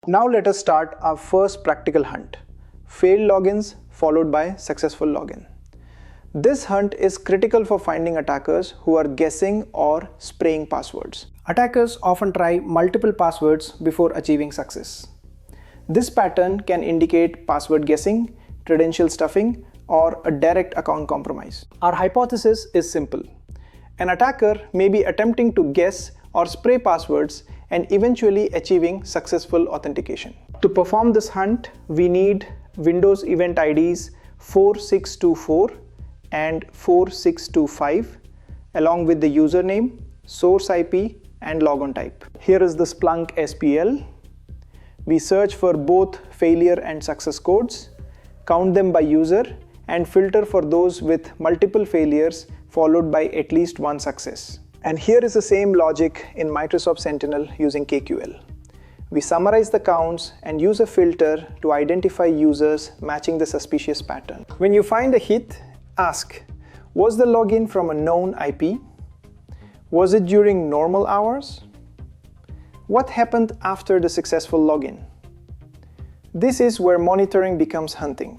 Now let us start our first practical hunt. Failed logins followed by successful login. This hunt is critical for finding attackers who are guessing or spraying passwords. Attackers often try multiple passwords before achieving success. This pattern can indicate password guessing, credential stuffing, or a direct account compromise. Our hypothesis is simple. An attacker may be attempting to guess or spray passwords and eventually achieving successful authentication. To perform this hunt, we need Windows event IDs 4624 and 4625 along with the username, source IP, and logon type. Here is the Splunk SPL. We search for both failure and success codes, count them by user, and filter for those with multiple failures followed by at least one success. And here is the same logic in Microsoft Sentinel using KQL. We summarize the counts and use a filter to identify users matching the suspicious pattern. When you find a hit, ask, was the login from a known IP? Was it during normal hours? What happened after the successful login? This is where monitoring becomes hunting.